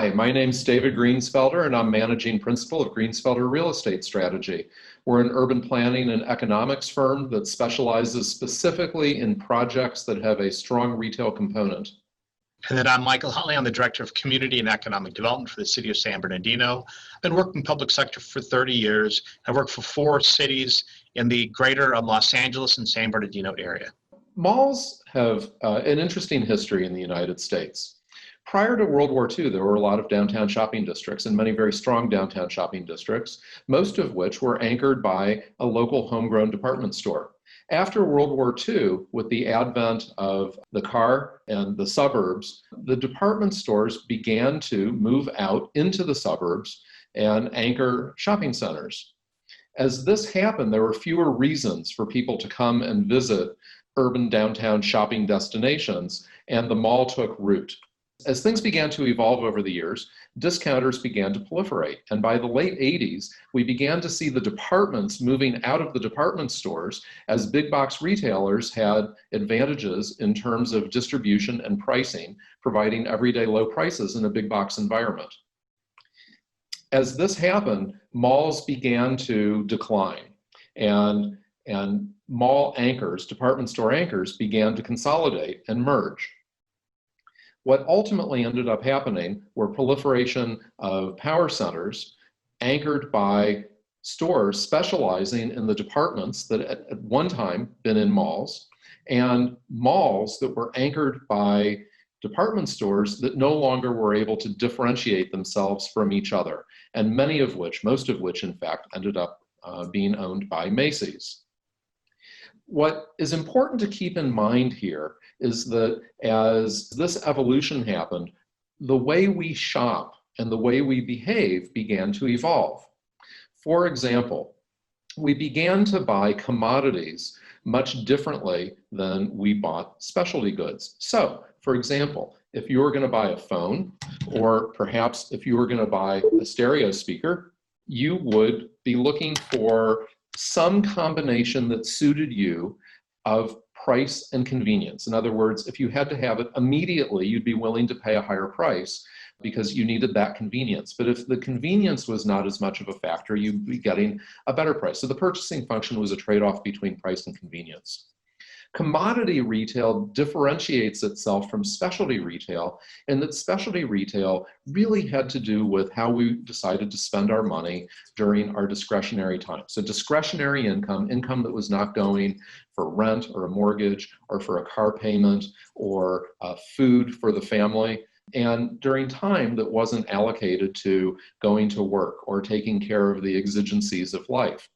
Hi, my name's David Greensfelder, and I'm Managing Principal of Greensfelder Real Estate Strategy. We're an urban planning and economics firm that specializes specifically in projects that have a strong retail component. And then I'm Michael Huntley. I'm the Director of Community and Economic Development for the City of San Bernardino. I've been working in public sector for 30 years. I've worked for 4 cities in the greater Los Angeles and San Bernardino area. Malls have an interesting history in the United States. Prior to World War II, there were a lot of downtown shopping districts and many very strong downtown shopping districts, most of which were anchored by a local homegrown department store. After World War II, with the advent of the car and the suburbs, the department stores began to move out into the suburbs and anchor shopping centers. As this happened, there were fewer reasons for people to come and visit urban downtown shopping destinations, and the mall took root. As things began to evolve over the years, discounters began to proliferate. And by the late 80s, we began to see the departments moving out of the department stores as big box retailers had advantages in terms of distribution and pricing, providing everyday low prices in a big box environment. As this happened, malls began to decline, and mall anchors, department store anchors, began to consolidate and merge. What ultimately ended up happening were proliferation of power centers anchored by stores specializing in the departments that at one time been in malls, and malls that were anchored by department stores that no longer were able to differentiate themselves from each other, and many of which, most of which in fact, ended up being owned by Macy's. What is important to keep in mind here is that as this evolution happened, the way we shop and the way we behave began to evolve. For example, we began to buy commodities much differently than we bought specialty goods. So, for example, if you were going to buy a phone, or perhaps if you were going to buy a stereo speaker, you would be looking for some combination that suited you of price and convenience. In other words, if you had to have it immediately, you'd be willing to pay a higher price because you needed that convenience. But if the convenience was not as much of a factor, you'd be getting a better price. So the purchasing function was a trade-off between price and convenience. Commodity retail differentiates itself from specialty retail, and that specialty retail really had to do with how we decided to spend our money during our discretionary time. So discretionary income, income that was not going for rent or a mortgage or for a car payment or food for the family, and during time that wasn't allocated to going to work or taking care of the exigencies of life.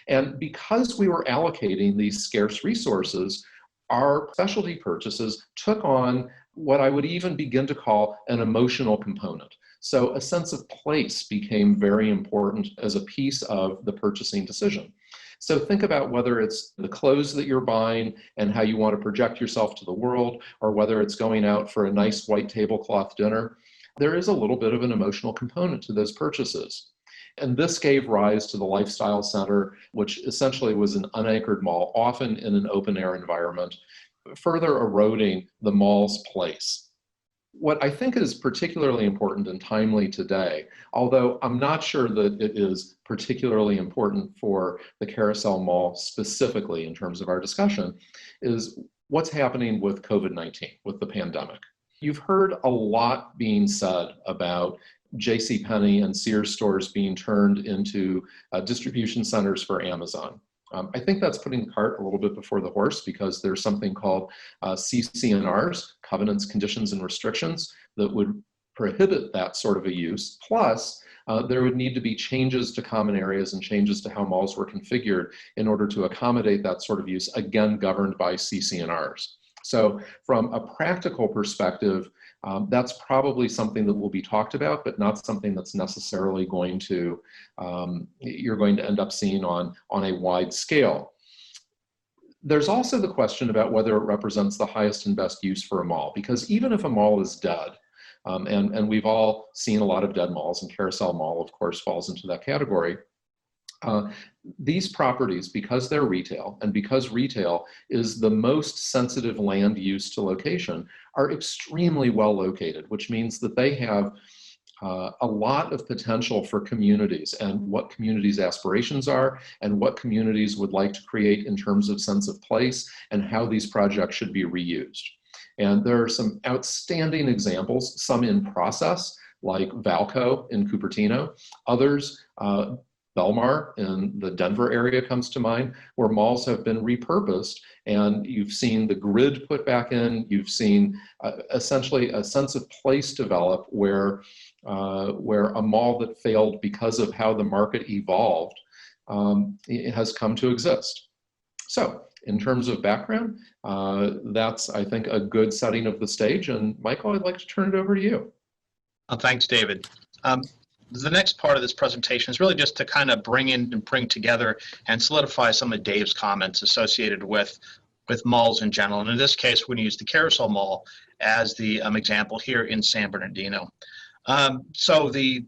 And because we were allocating these scarce resources, our specialty purchases took on what I would even begin to call an emotional component. So a sense of place became very important as a piece of the purchasing decision. So think about whether it's the clothes that you're buying and how you want to project yourself to the world, or whether it's going out for a nice white tablecloth dinner. There is a little bit of an emotional component to those purchases. And this gave rise to the lifestyle center, which essentially was an unanchored mall, often in an open air environment, further eroding the mall's place. What I think is particularly important and timely today, although I'm not sure that it is particularly important for the Carousel Mall specifically in terms of our discussion, is what's happening with COVID-19, with the pandemic. You've heard a lot being said about JCPenney and Sears stores being turned into distribution centers for Amazon. I think that's putting the cart a little bit before the horse, because there's something called CC&Rs, covenants, conditions, and restrictions, that would prohibit that sort of a use. Plus, there would need to be changes to common areas and changes to how malls were configured in order to accommodate that sort of use, again governed by CC&Rs. So from a practical perspective, that's probably something that will be talked about, but not something that's necessarily going to, you're going to end up seeing on a wide scale. There's also the question about whether it represents the highest and best use for a mall, because even if a mall is dead, and we've all seen a lot of dead malls, and Carousel Mall, of course, falls into that category, these properties, because they're retail, and because retail is the most sensitive land use to location, are extremely well located, which means that they have a lot of potential for communities and what communities' aspirations are and what communities would like to create in terms of sense of place and how these projects should be reused. And there are some outstanding examples, some in process, like Valco in Cupertino, others, Belmar in the Denver area comes to mind, where malls have been repurposed and you've seen the grid put back in, you've seen essentially a sense of place develop where a mall that failed because of how the market evolved it has come to exist. So in terms of background, that's, I think, a good setting of the stage. And Michael, I'd like to turn it over to you. Thanks, David. The next part of this presentation is really just to kind of bring together and solidify some of Dave's comments associated with malls in general. And in this case, we're going to use the Carousel Mall as the example here in San Bernardino. So the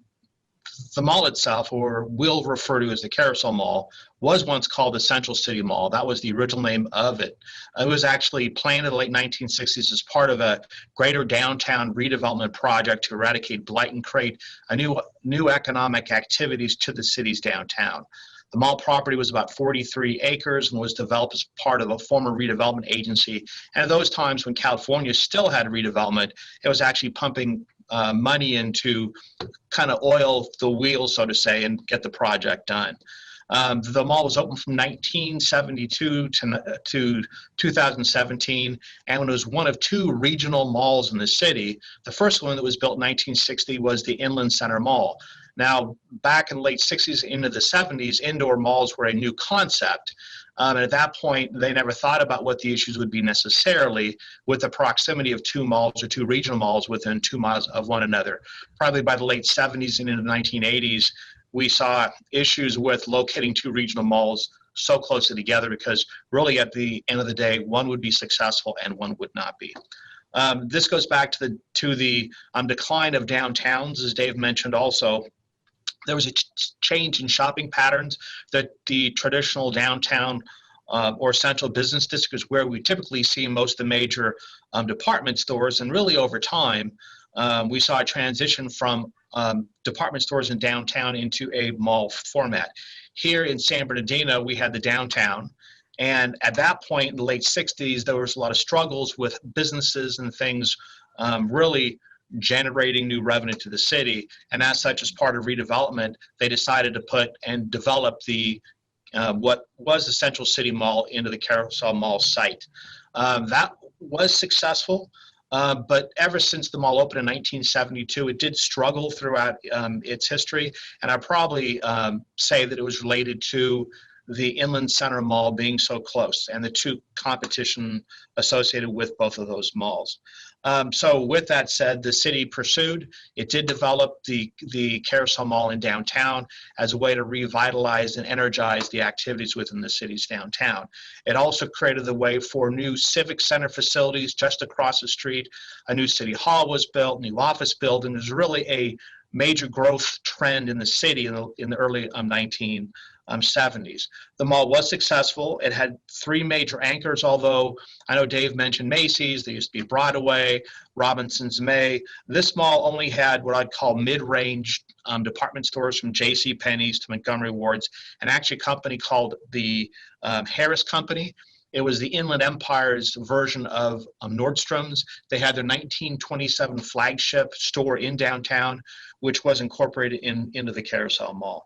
mall itself, or we'll refer to as the Carousel Mall, was once called the Central City Mall. That was the original name of it. It was actually planned in the late 1960s as part of a greater downtown redevelopment project to eradicate blight and create a new economic activities to the city's downtown. The mall property was about 43 acres and was developed as part of a former redevelopment agency. And at those times when California still had redevelopment, it was actually pumping money into kind of oil the wheels, so to say, and get the project done. The mall was open from 1972 to 2017, and it was one of two regional malls in the city. The first one that was built in 1960 was the Inland Center Mall. Now, back in the late 60s into the 70s, indoor malls were a new concept. And at that point, they never thought about what the issues would be necessarily with the proximity of two malls or two regional malls within 2 miles of one another. Probably by the late 70s and into the 1980s, we saw issues with locating two regional malls so closely together because really at the end of the day, one would be successful and one would not be. This goes back to the decline of downtowns, as Dave mentioned also. There was a change in shopping patterns that the traditional downtown or central business district is where we typically see most of the major department stores. And really over time, we saw a transition from department stores in downtown into a mall format. Here in San Bernardino, we had the downtown. And at that point in the late 60s, there was a lot of struggles with businesses and things really generating new revenue to the city. And as such, as part of redevelopment, they decided to put and develop the what was the Central City Mall into the Carousel Mall site. That was successful, but ever since the mall opened in 1972, it did struggle throughout its history. And I probably say that it was related to the Inland Center Mall being so close and the two competition associated with both of those malls. So with that said, the city pursued. It did develop the Carousel Mall in downtown as a way to revitalize and energize the activities within the city's downtown. It also created the way for new civic center facilities just across the street. A new city hall was built, new office building. There's really a major growth trend in the city in the early 1970s. The mall was successful. It had three major anchors, although I know Dave mentioned Macy's. There used to be Broadway, Robinson's May. This mall only had what I'd call mid-range department stores from JCPenney's to Montgomery Ward's, and actually a company called the Harris Company. It was the Inland Empire's version of Nordstrom's. They had their 1927 flagship store in downtown, which was incorporated into the Carousel Mall.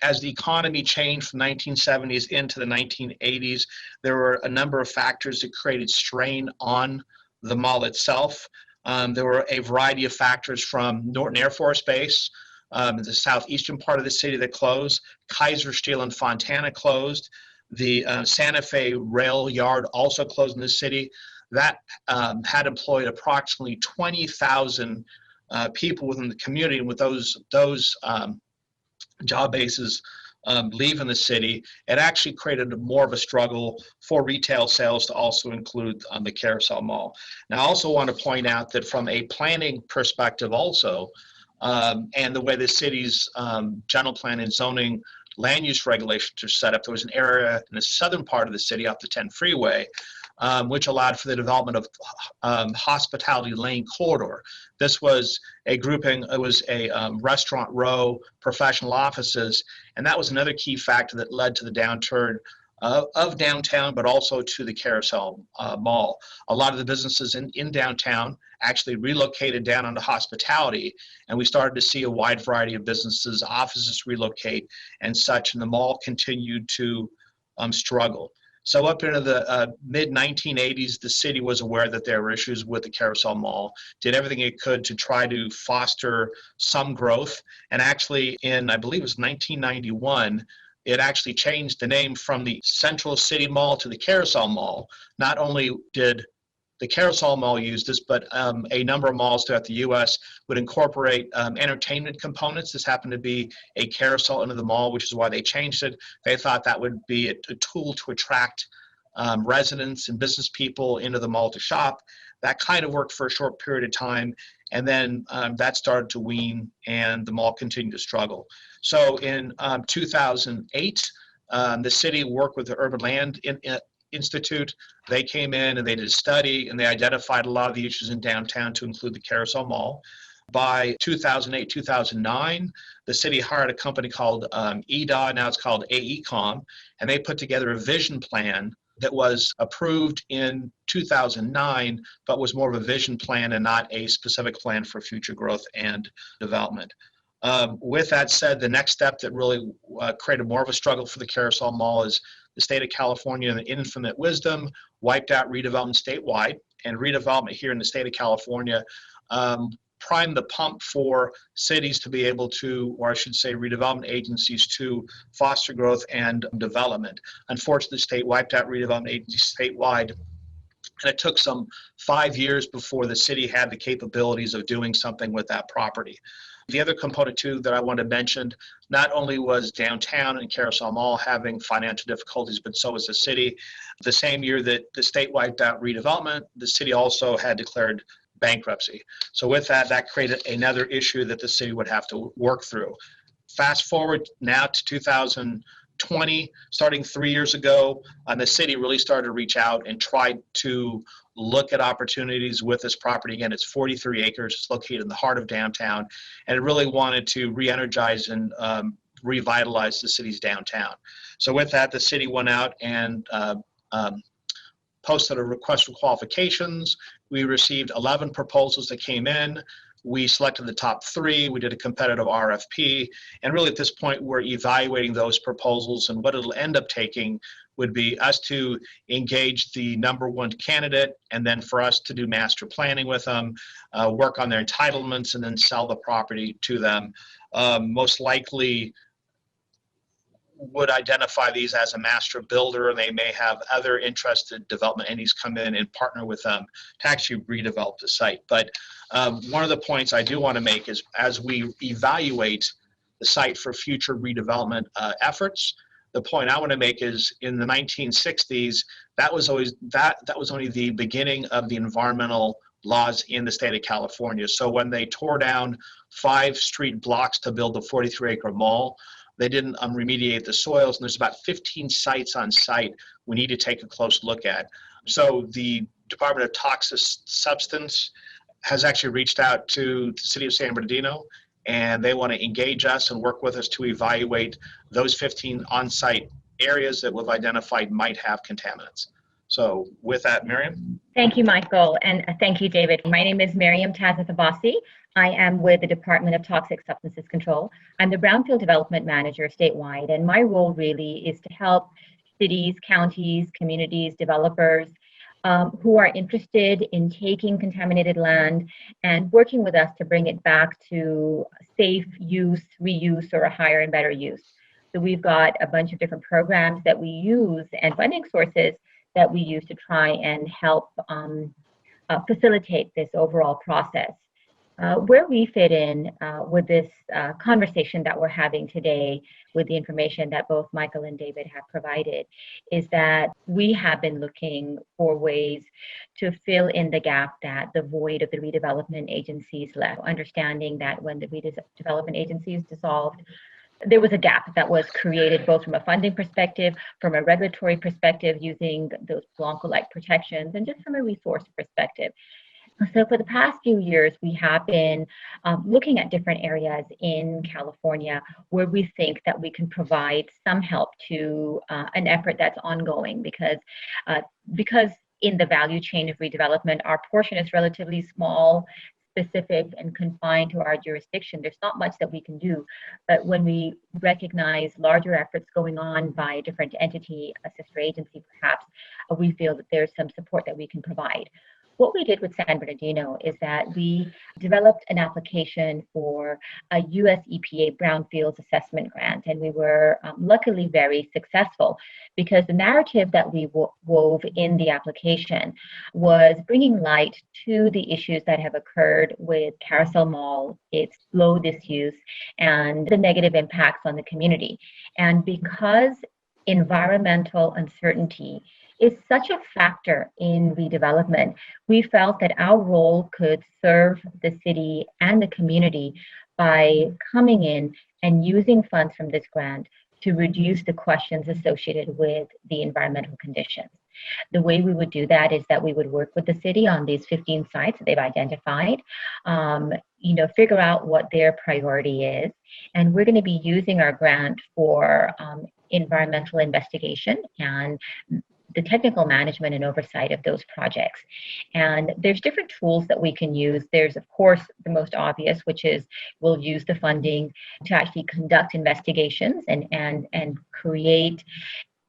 As the economy changed from the 1970s into the 1980s, there were a number of factors that created strain on the mall itself. There were a variety of factors from Norton Air Force Base, the southeastern part of the city that closed, Kaiser Steel and Fontana closed, the Santa Fe Rail Yard also closed in the city. That had employed approximately 20,000 people within the community, and with those job bases leaving the city, it actually created more of a struggle for retail sales to also include the Carousel Mall. Now, I also want to point out that from a planning perspective also, and the way the city's general plan and zoning land use regulations are set up, there was an area in the southern part of the city off the 10 freeway which allowed for the development of Hospitality Lane Corridor. This was a grouping, it was a restaurant row, professional offices, and that was another key factor that led to the downturn of downtown, but also to the Carousel Mall. A lot of the businesses in downtown actually relocated down onto hospitality, and we started to see a wide variety of businesses, offices relocate and such, and the mall continued to struggle. So up into the mid-1980s, the city was aware that there were issues with the Carousel Mall, did everything it could to try to foster some growth, and actually in, I believe it was 1991, it actually changed the name from the Central City Mall to the Carousel Mall. Not only did the Carousel Mall use this, but a number of malls throughout the U.S. would incorporate entertainment components. This happened to be a carousel into the mall, which is why they changed it. They thought that would be a tool to attract residents and business people into the mall to shop. That kind of worked for a short period of time, and then that started to wane, and the mall continued to struggle. So in 2008, the city worked with the Urban Land Institute. They came in and they did a study, and they identified a lot of the issues in downtown to include the Carousel Mall. By 2008, 2009, the city hired a company called EDA, now it's called AECOM, and they put together a vision plan that was approved in 2009, but was more of a vision plan and not a specific plan for future growth and development. With that said, the next step that really created more of a struggle for the Carousel Mall is the state of California, in the infinite wisdom, wiped out redevelopment statewide, and redevelopment here in the state of California primed the pump for cities to be able to, or I should say redevelopment agencies to foster growth and development. Unfortunately, the state wiped out redevelopment agencies statewide, and it took some 5 years before the city had the capabilities of doing something with that property. The other component too that I want to mention, not only was downtown and Carousel Mall having financial difficulties, but so was the city. The same year that the state wiped out redevelopment, the city also had declared bankruptcy. So with that, that created another issue that the city would have to work through. Fast forward now to 2020, starting 3 years ago, the city really started to reach out and try to look at opportunities with this property. Again, it's 43 acres, it's located in the heart of downtown, and it really wanted to re-energize and revitalize the city's downtown. So with that, the city went out and posted a request for qualifications. We received 11 proposals that came in. We selected the top 3. We did a competitive RFP. And really at this point, we're evaluating those proposals, and what it'll end up taking would be us to engage the #1 candidate, and then for us to do master planning with them, work on their entitlements, and then sell the property to them. Most likely would identify these as a master builder, and they may have other interested development entities come in and partner with them to actually redevelop the site. But one of the points I do want to make is, as we evaluate the site for future redevelopment efforts, the point I want to make is, in the 1960s, that was only the beginning of the environmental laws in the state of California. So when they tore down 5 street blocks to build the 43-acre mall, they didn't remediate the soils, and there's about 15 sites on site we need to take a close look at. So the Department of Toxic Substance has actually reached out to the city of San Bernardino, and they want to engage us and work with us to evaluate those 15 on-site areas that we've identified might have contaminants. So with that, Maryam. Thank you, Michael, and thank you, David. My name is Maryam Tasnif-Abassi. I am with the Department of Toxic Substances Control. I'm the Brownfield Development Manager statewide, and my role really is to help cities, counties, communities, developers who are interested in taking contaminated land and working with us to bring it back to safe use, reuse, or a higher and better use. So we've got a bunch of different programs that we use and funding sources that we use to try and help facilitate this overall process. Where we fit in with this conversation that we're having today, with the information that both Michael and David have provided, is that we have been looking for ways to fill in the gap that the void of the redevelopment agencies left. Understanding that when the redevelopment agency is dissolved, there was a gap that was created both from a funding perspective, from a regulatory perspective, using those Blanco-like protections, and just from a resource perspective. So for the past few years, we have been looking at different areas in California where we think that we can provide some help to an effort that's ongoing, because in the value chain of redevelopment, our portion is relatively small, specific, and confined to our jurisdiction. There's not much that we can do. But when we recognize larger efforts going on by a different entity, a sister agency perhaps, we feel that there's some support that we can provide. What we did with San Bernardino is that we developed an application for a US EPA Brownfields assessment grant, and we were luckily very successful, because the narrative that we wove in the application was bringing light to the issues that have occurred with Carousel Mall, its low disuse, and the negative impacts on the community. And because environmental uncertainty is such a factor in redevelopment, we felt that our role could serve the city and the community by coming in and using funds from this grant to reduce the questions associated with the environmental conditions. The way we would do that is that we would work with the city on these 15 sites that they've identified, figure out what their priority is, and we're going to be using our grant for environmental investigation and the technical management and oversight of those projects. And there's different tools that we can use. There's, of course, the most obvious, which is we'll use the funding to actually conduct investigations and create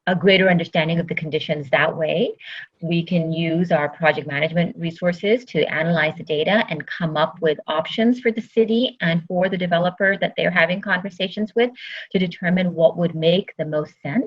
a greater understanding of the conditions that way. We can use our project management resources to analyze the data and come up with options for the city and for the developer that they're having conversations with to determine what would make the most sense.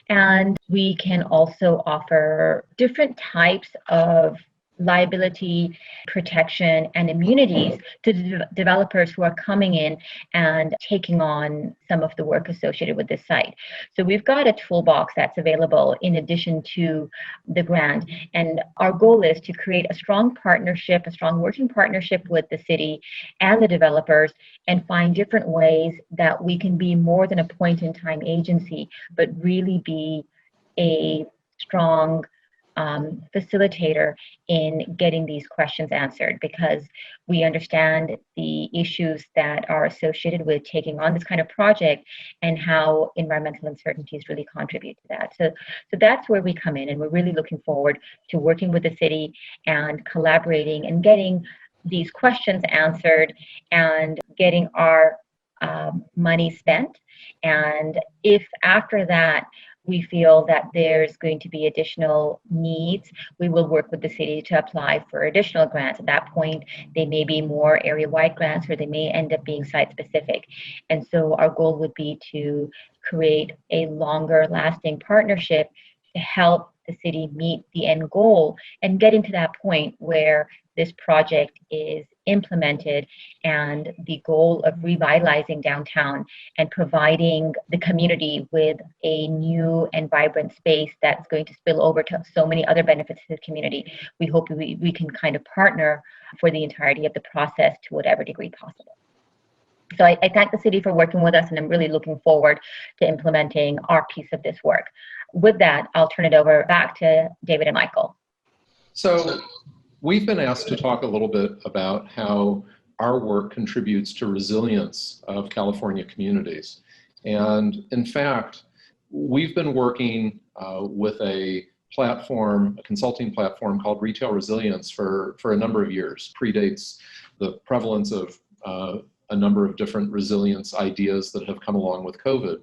And we can also offer different types of liability protection and immunities to developers who are coming in and taking on some of the work associated with this site. So we've got a toolbox that's available in addition to the grant. And our goal is to create a strong partnership, a strong working partnership with the city and the developers, and find different ways that we can be more than a point-in-time agency, but really be a strong facilitator in getting these questions answered, because we understand the issues that are associated with taking on this kind of project and how environmental uncertainties really contribute to that. So that's where we come in, and we're really looking forward to working with the city and collaborating and getting these questions answered and getting our money spent. And if after that we feel that there's going to be additional needs, we will work with the city to apply for additional grants. At that point, they may be more area-wide grants, or they may end up being site-specific. And so our goal would be to create a longer-lasting partnership to help the city meet the end goal and getting to that point where this project is implemented and the goal of revitalizing downtown and providing the community with a new and vibrant space that's going to spill over to so many other benefits to the community. We hope we can kind of partner for the entirety of the process to whatever degree possible. So I thank the city for working with us, and I'm really looking forward to implementing our piece of this work. With that, I'll turn it over back to David and Michael. So we've been asked to talk a little bit about how our work contributes to resilience of California communities. And in fact, we've been working with a platform, a consulting platform called Retail Resilience for a number of years. Predates the prevalence of a number of different resilience ideas that have come along with COVID.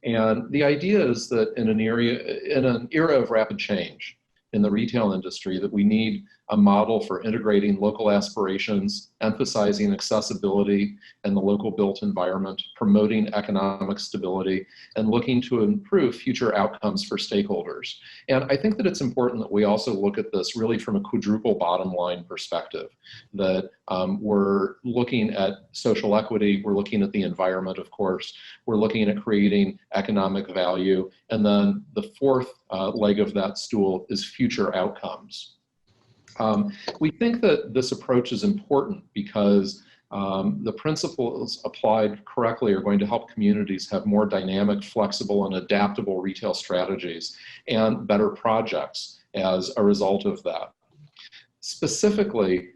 And the idea is that in an era of rapid change in the retail industry, that we need a model for integrating local aspirations, emphasizing accessibility and the local built environment, promoting economic stability, and looking to improve future outcomes for stakeholders. And I think that it's important that we also look at this really from a quadruple bottom line perspective, that we're looking at social equity, we're looking at the environment, of course, we're looking at creating economic value, and then the fourth leg of that stool is future outcomes. We think that this approach is important because The principles applied correctly are going to help communities have more dynamic, flexible, and adaptable retail strategies and better projects as a result of that. Specifically,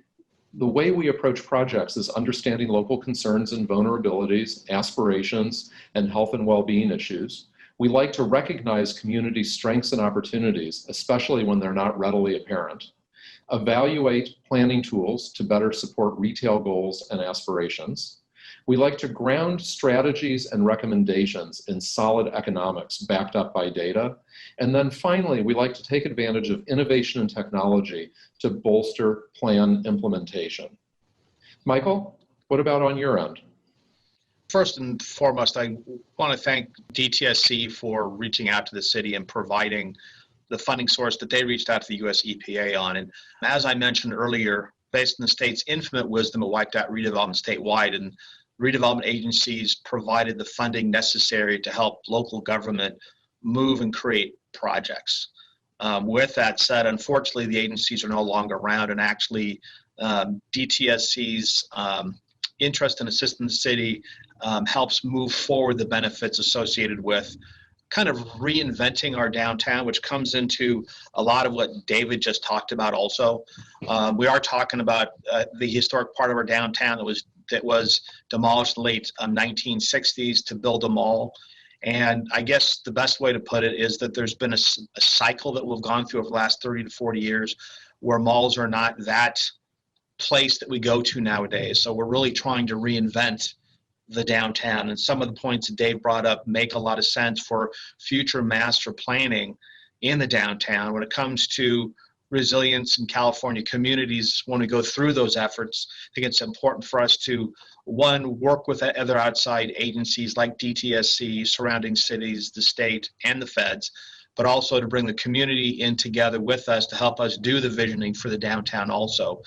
the way we approach projects is understanding local concerns and vulnerabilities, aspirations, and health and well-being issues. We like to recognize community strengths and opportunities, especially when they're not readily apparent. Evaluate planning tools to better support retail goals and aspirations. We like to ground strategies and recommendations in solid economics backed up by data. And then finally, we like to take advantage of innovation and technology to bolster plan implementation. Michael, what about on your end? First and foremost, I want to thank DTSC for reaching out to the city and providing the funding source that they reached out to the US EPA on. And as I mentioned earlier, based on the state's infinite wisdom, it wiped out redevelopment statewide, and redevelopment agencies provided the funding necessary to help local government move and create projects. With that said, unfortunately, the agencies are no longer around, and actually DTSC's interest in assisting the city helps move forward the benefits associated with kind of reinventing our downtown, which comes into a lot of what David just talked about also. We are talking about the historic part of our downtown that was demolished in the late 1960s to build a mall. And I guess the best way to put it is that there's been a cycle that we've gone through over the last 30 to 40 years where malls are not that place that we go to nowadays. So we're really trying to reinvent the downtown, and some of the points that Dave brought up make a lot of sense for future master planning in the downtown. When it comes to resilience in California communities, when we go through those efforts, I think it's important for us to, one, work with other outside agencies like DTSC, surrounding cities, the state, and the feds, but also to bring the community in together with us to help us do the visioning for the downtown also.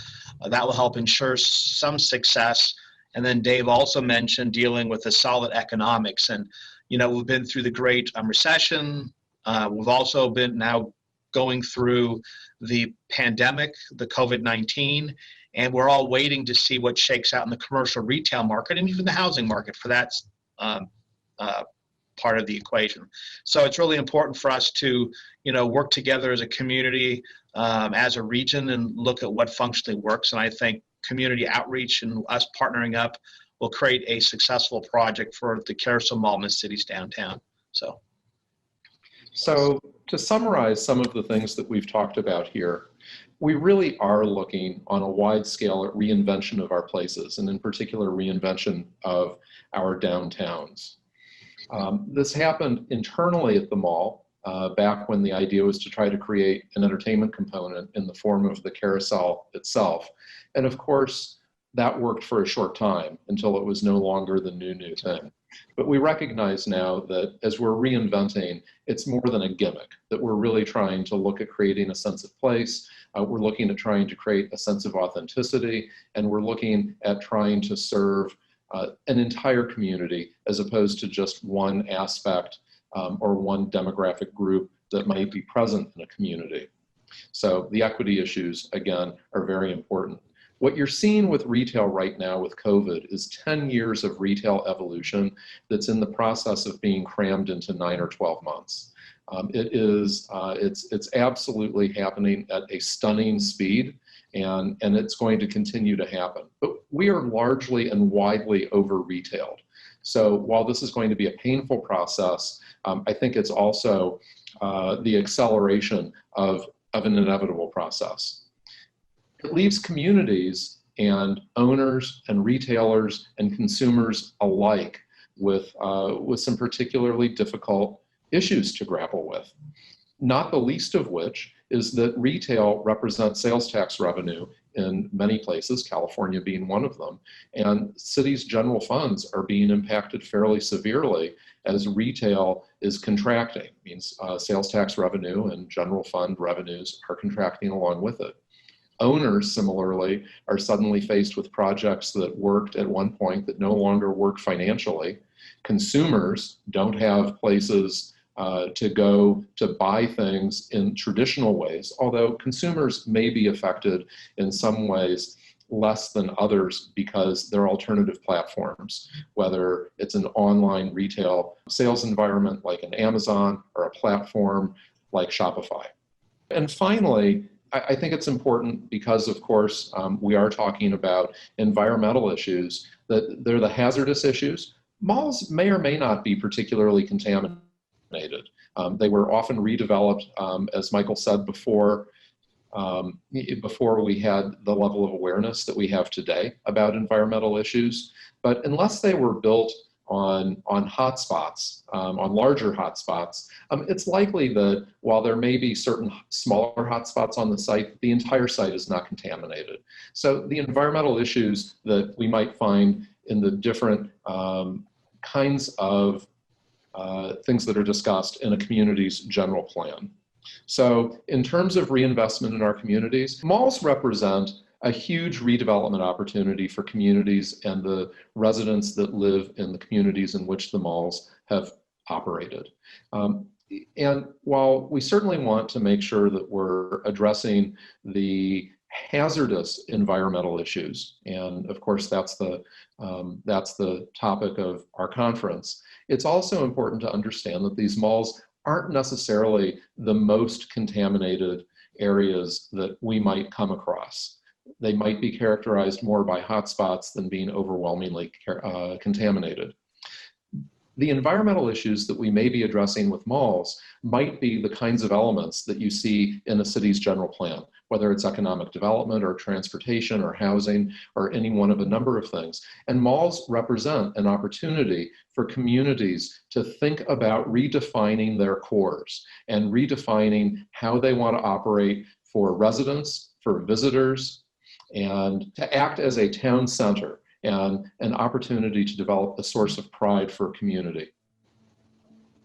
That will help ensure some success. And then Dave also mentioned dealing with the solid economics. And, you know, we've been through the Great Recession. We've also been now going through the pandemic, the COVID-19, and we're all waiting to see what shakes out in the commercial retail market and even the housing market for that part of the equation. So it's really important for us to, you know, work together as a community, as a region, and look at what functionally works. And I think community outreach and us partnering up will create a successful project for the Carousel Mall in the city's downtown. So to summarize some of the things that we've talked about here, we really are looking on a wide scale at reinvention of our places, and in particular reinvention of our downtowns. This happened internally at the mall back when the idea was to try to create an entertainment component in the form of the carousel itself. And of course, that worked for a short time until it was no longer the new thing. But we recognize now that as we're reinventing, it's more than a gimmick, that we're really trying to look at creating a sense of place. We're looking at trying to create a sense of authenticity, and we're looking at trying to serve an entire community as opposed to just one aspect or one demographic group that might be present in a community. So the equity issues, again, are very important. What you're seeing with retail right now with COVID is 10 years of retail evolution that's in the process of being crammed into 9 or 12 months. It's absolutely happening at a stunning speed, and it's going to continue to happen. But we are largely and widely over-retailed. So while this is going to be a painful process, I think it's also the acceleration of an inevitable process. It leaves communities and owners and retailers and consumers alike with some particularly difficult issues to grapple with, not the least of which is that retail represents sales tax revenue in many places, California being one of them, and cities' general funds are being impacted fairly severely as retail is contracting. It means sales tax revenue and general fund revenues are contracting along with it. Owners, similarly, are suddenly faced with projects that worked at one point that no longer work financially. Consumers don't have places to go to buy things in traditional ways, although consumers may be affected in some ways less than others because they're alternative platforms, whether it's an online retail sales environment like an Amazon or a platform like Shopify. And finally, I think it's important because, of course, we are talking about environmental issues, that they're the hazardous issues. Malls may or may not be particularly contaminated. They were often redeveloped, as Michael said before we had the level of awareness that we have today about environmental issues. But unless they were built on hotspots, on larger hotspots, it's likely that while there may be certain smaller hotspots on the site, the entire site is not contaminated. So the environmental issues that we might find in the different kinds of things that are discussed in a community's general plan. So in terms of reinvestment in our communities, malls represent a huge redevelopment opportunity for communities and the residents that live in the communities in which the malls have operated. And while we certainly want to make sure that we're addressing the hazardous environmental issues, and of course that's the topic of our conference, it's also important to understand that these malls aren't necessarily the most contaminated areas that we might come across. They might be characterized more by hotspots than being overwhelmingly contaminated. The environmental issues that we may be addressing with malls might be the kinds of elements that you see in a city's general plan, whether it's economic development or transportation or housing or any one of a number of things. And malls represent an opportunity for communities to think about redefining their cores and redefining how they want to operate for residents, for visitors, and to act as a town center and an opportunity to develop a source of pride for community.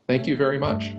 Thank you very much.